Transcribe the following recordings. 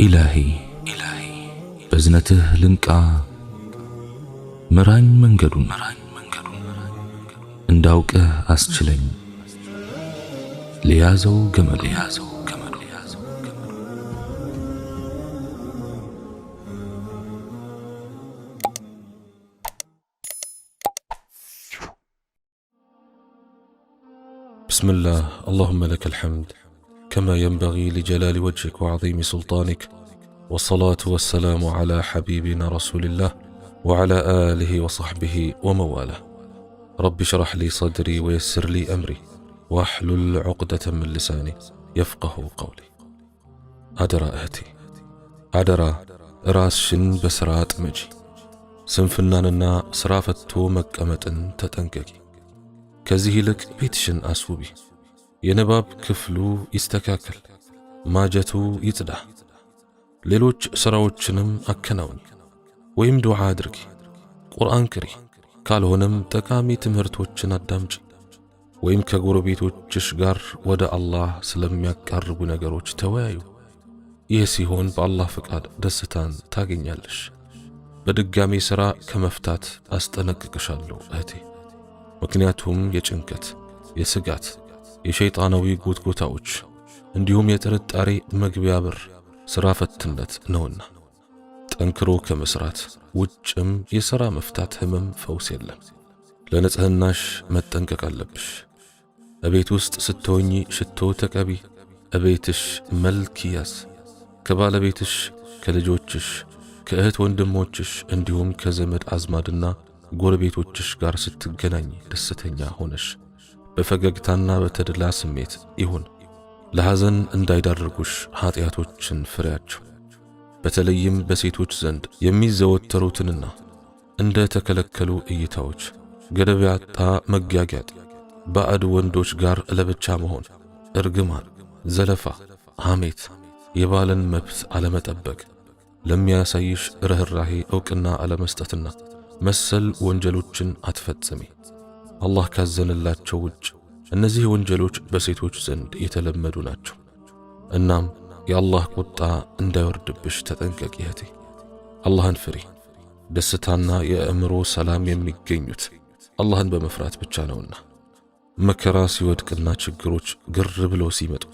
إلهي بزنته لنكا مران منجدون انداوك أسجلين ليازو جمل بسم الله. اللهم لك الحمد كما ينبغي لجلال وجهك وعظيم سلطانك، والصلاة والسلام على حبيبنا رسول الله وعلى آله وصحبه ومواله. رب اشرح لي صدري ويسر لي أمري واحلل عقدة من لساني يفقه قولي. أدرى أهتي أدرى راسشن بسرات مجي سنفناننا سرافتو مكأمة تتنككي كزيه لك بيتشن أسوبي የንባብ ክፍሉ ይስተካከል፣ ማጀቱ ይጽዳ፣ ሌሎች ስራዎችንም አከናውኝ ወይም ዱዓ አድርጊ፣ ቁርአን ቅሪ፣ ካልሆነም ጠቃሚ ትምህርቶችን አዳምጪ፣ ወይም ከጎረቤቶችሽ ጋር ወደ አላህ ስለሚያቃርቡ ነገሮች ተወያዩ። ይህ ሲሆን በአላህ ፍቃድ ደስታን ታገኛለሽ። በድጋሚ ስራ ከመፍታት አስጠነቅቅሻለሁ እህቴ። ምክንያቱም የጭንቀት የስጋት የሸይጣናዊ ጉትጉታዎች እንዲሁም የጥርጣሬ መግቢያ በር ስራ ፈትነት ነውና። ጠንክሮ ከመስራት ውጭም የሥራ መፍታት ህመም ፈውስ የለም። ለንጽህናሽ መጠንቀቅ አለብሽ። እቤት ውስጥ ስትሆኚ ሽቶ ተቀቢ፣ እቤትሽ መልክ ያዝ። ከባለቤትሽ፣ ከልጆችሽ፣ ከእህት ወንድሞችሽ እንዲሁም ከዘመድ አዝማድና ጎረቤቶችሽ ጋር ስትገናኝ ደስተኛ ሆነሽ በፈገግታና በተድላ ስሜት ይሁን። ለሐዘን እንዳይዳርጉሽ ኃጢአቶችን ፍሬያቸው። በተለይም በሴቶች ዘንድ የሚዘወተሩትንና እንደ ተከለከሉ እይታዎች፣ ገደብ ያጣ መጋጋጥ፣ ባዕድ ወንዶች ጋር ለብቻ መሆን፣ እርግማን፣ ዘለፋ፣ ሐሜት፣ የባልን መብት አለመጠበቅ፣ ለሚያሳይሽ ርህራሄ ዕውቅና አለመስጠትና መሰል ወንጀሎችን አትፈጽሚ። አላህ ካዘነላቸው ውጭ እነዚህ ወንጀሎች በሴቶች ዘንድ የተለመዱ ናቸው። እናም የአላህ ቁጣ እንዳይወርድብሽ ተጠንቀቂ እህቴ። አላህን ፍሪ። ደስታና የአእምሮ ሰላም የሚገኙት አላህን በመፍራት ብቻ ነውና። መከራ ሲወድቅና ችግሮች ግር ብለው ሲመጡ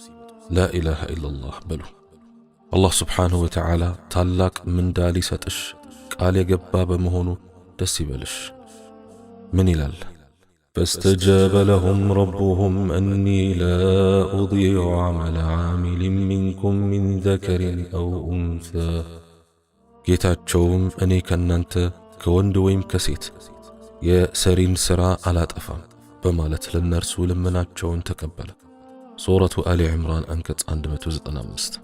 ላኢላሃ ኢላላህ በሉ። አላህ ስብሓንሁ ወተዓላ ታላቅ ምንዳ ሊሰጥሽ ቃል የገባ በመሆኑ ደስ ይበልሽ። ምን ይላል? فاستجاب لهم ربهم أني لا أضيع عمل عامل منكم من ذكر أو أنثى ጌታቸውም እኔ ከናንተ ከወንድ ወይም ከሴት የሰሪን ሥራ አላጠፋም በማለት ለነርሱ ልመናቸውን ተቀበለ። ሱረቱ አሊ ዕምራን አንቀጽ 195።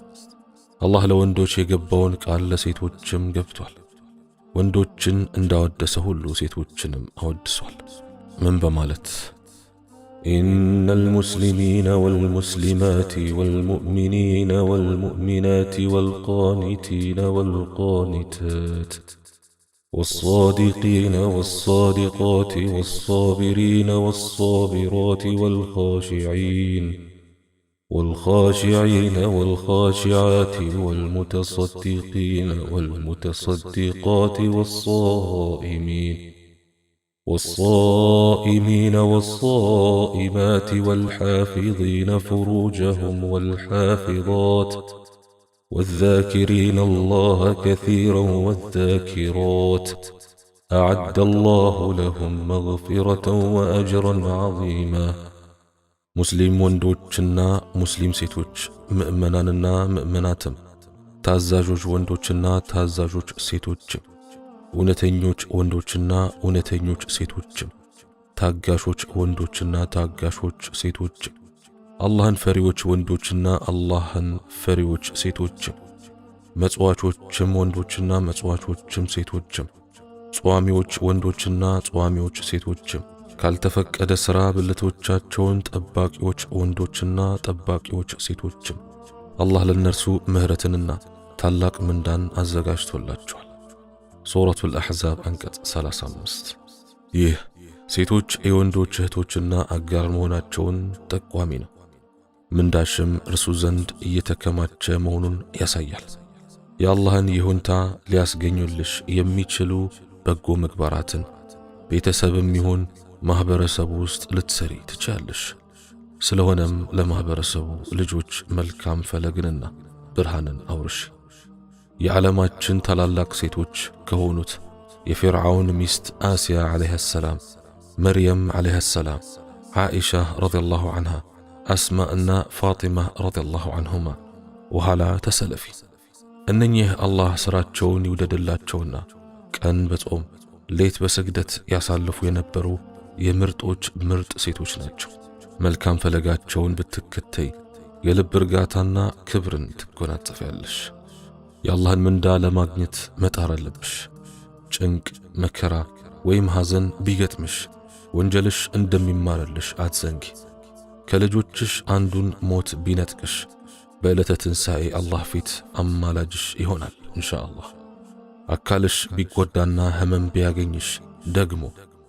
አላህ ለወንዶች የገባውን ቃል ለሴቶችም ገብቷል። ወንዶችን እንዳወደሰ ሁሉ ሴቶችንም አወድሷል። من بمالت إن المسلمين والمسلمات والمؤمنين والمؤمنات والقانتين والقانتات والصادقين والصادقات والصابرين والصابرات والخاشعين والخاشعات والمتصدقين والمتصدقات والصائمين والصائمات والحافظين فروجهم والحافظات والذاكرين الله كثيرا والذاكرات أعد الله لهم مغفرة وأجرا عظيما. مسلم وندوچنا مسلم سيتوچ مؤمناننا مؤمناتم ታዛዦች ወንዶችና ታዛዦች ሴቶችም እውነተኞች ወንዶችና እውነተኞች ሴቶችም ታጋሾች ወንዶችና ታጋሾች ሴቶችም አላህን ፈሪዎች ወንዶችና አላህን ፈሪዎች ሴቶችም መጽዋቾችም ወንዶችና መጽዋቾችም ሴቶችም ጿሚዎች ወንዶችና ጿሚዎች ሴቶችም ካልተፈቀደ ሥራ ብልቶቻቸውን ጠባቂዎች ወንዶችና ጠባቂዎች ሴቶችም አላህ ለነርሱ ምህረትንና ታላቅ ምንዳን አዘጋጅቶላቸዋል። ሱረቱል አሕዛብ አንቀጽ 35። ይህ ሴቶች የወንዶች እህቶችና አጋር መሆናቸውን ጠቋሚ ነው። ምንዳሽም እርሱ ዘንድ እየተከማቸ መሆኑን ያሳያል። የአላህን ይሁንታ ሊያስገኙልሽ የሚችሉ በጎ ምግባራትን ቤተሰብም ይሁን ማህበረሰቡ ውስጥ ልትሰሪ ትችያለሽ። ስለሆነም ለማህበረሰቡ ልጆች መልካም ፈለግንና ብርሃንን አውርሽ። የዓለማችን ታላላቅ ሴቶች ከሆኑት የፊርዓውን ሚስት አሲያ ዓለይሃ ሰላም፣ መርየም ዓለይሃ ሰላም፣ ዓኢሻ ረዲየላሁ ዐንሃ፣ አስማእና ፋጢማ ረዲየላሁ ዐንሁማ ወኋላ ተሰለፊ። እነኚህ አላህ ሥራቸውን ይውደድላቸውና ቀን በጾም ሌት በስግደት ያሳልፉ የነበሩ የምርጦች ምርጥ ሴቶች ናቸው። መልካም ፈለጋቸውን ብትከተይ የልብ እርጋታና ክብርን ትጎናጸፊያለሽ። የአላህን ምንዳ ለማግኘት መጣር አለብሽ። ጭንቅ፣ መከራ ወይም ሐዘን ቢገጥምሽ ወንጀልሽ እንደሚማርልሽ አትዘንጊ። ከልጆችሽ አንዱን ሞት ቢነጥቅሽ በዕለተ ትንሣኤ አላህ ፊት አማላጅሽ ይሆናል ኢንሻአላህ። አካልሽ ቢጎዳና ህመም ቢያገኝሽ ደግሞ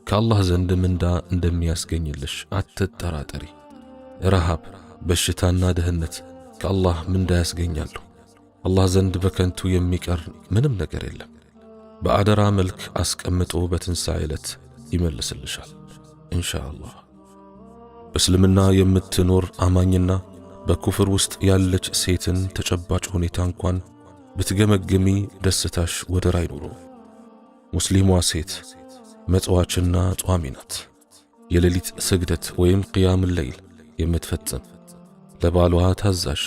ከአላህ ዘንድ ምንዳ እንደሚያስገኝልሽ አትጠራጠሪ። ረሃብ፣ በሽታና ድህነት ከአላህ ምንዳ ያስገኛሉ። አላህ ዘንድ በከንቱ የሚቀር ምንም ነገር የለም። በአደራ መልክ አስቀምጦ በትንሣኤ ዕለት ይመልስልሻል ኢንሻአላህ። በእስልምና የምትኖር አማኝና በኩፍር ውስጥ ያለች ሴትን ተጨባጭ ሁኔታ እንኳን ብትገመግሚ ደስታሽ ወደር አይኖረው። ሙስሊሟ ሴት መጽዋችና ጿሚ ናት። የሌሊት ስግደት ወይም ቅያም ለይል የምትፈጽም፣ ለባሏ ታዛዥ፣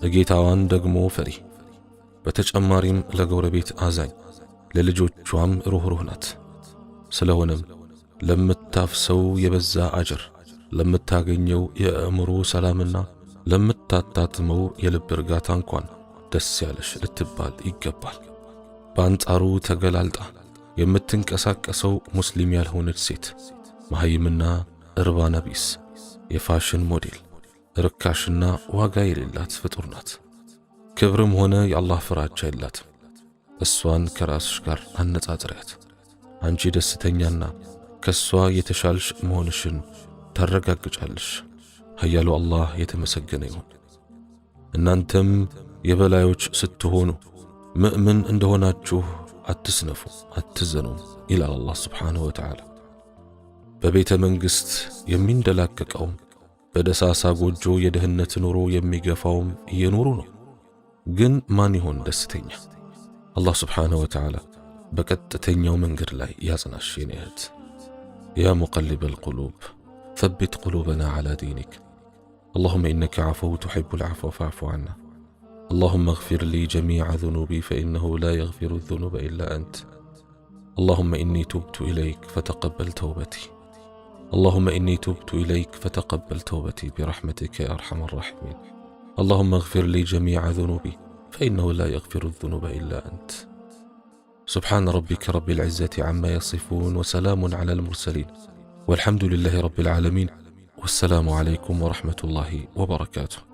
ለጌታዋን ደግሞ ፈሪ፣ በተጨማሪም ለጎረቤት አዛኝ፣ ለልጆቿም ሩህሩህ ናት። ስለሆነም ለምታፍሰው የበዛ አጅር፣ ለምታገኘው የአእምሮ ሰላምና ለምታጣጥመው የልብ እርጋታ እንኳን ደስ ያለሽ ልትባል ይገባል። በአንጻሩ ተገላልጣ የምትንቀሳቀሰው ሙስሊም ያልሆነች ሴት መሃይምና እርባና ቢስ፣ የፋሽን ሞዴል፣ ርካሽና ዋጋ የሌላት ፍጡር ናት። ክብርም ሆነ የአላህ ፍራቻ የላትም። እሷን ከራስሽ ጋር አነጻጽሪያት። አንቺ ደስተኛና ከሷ የተሻልሽ መሆንሽን ታረጋግጫለሽ። ኃያሉ አላህ የተመሰገነ ይሁን። እናንተም የበላዮች ስትሆኑ ምእምን እንደሆናችሁ አትስነፉ፣ አትዘኑም ይላል አላህ ስብሓንሁ ወተዓላ። በቤተ መንግሥት የሚንደላቀቀውም በደሳሳ ጎጆ የድህነት ኑሮ የሚገፋውም እየኖሩ ነው። ግን ማን ይሆን ደስተኛ? አላህ ስብሓንሁ ወተዓላ በቀጥተኛው መንገድ ላይ ያጽናሽ የኔ እህት። ያ ሙቀሊበል ቁሉብ ثبت قلوبنا على دينك. اللهم إنك عفو تحب العفو فاعف عنا. اللهم اغفر لي جميع ذنوبي فإنه لا يغفر الذنوب إلا أنت. اللهم إني تبت إليك فتقبل توبتي. اللهم إني تبت إليك فتقبل توبتي برحمتك يا أرحم الراحمين. اللهم اغفر لي جميع ذنوبي فإنه لا يغفر الذنوب إلا أنت. سبحان ربك رب العزة عما يصفون وسلام على المرسلين والحمد لله رب العالمين والسلام عليكم ورحمة الله وبركاته.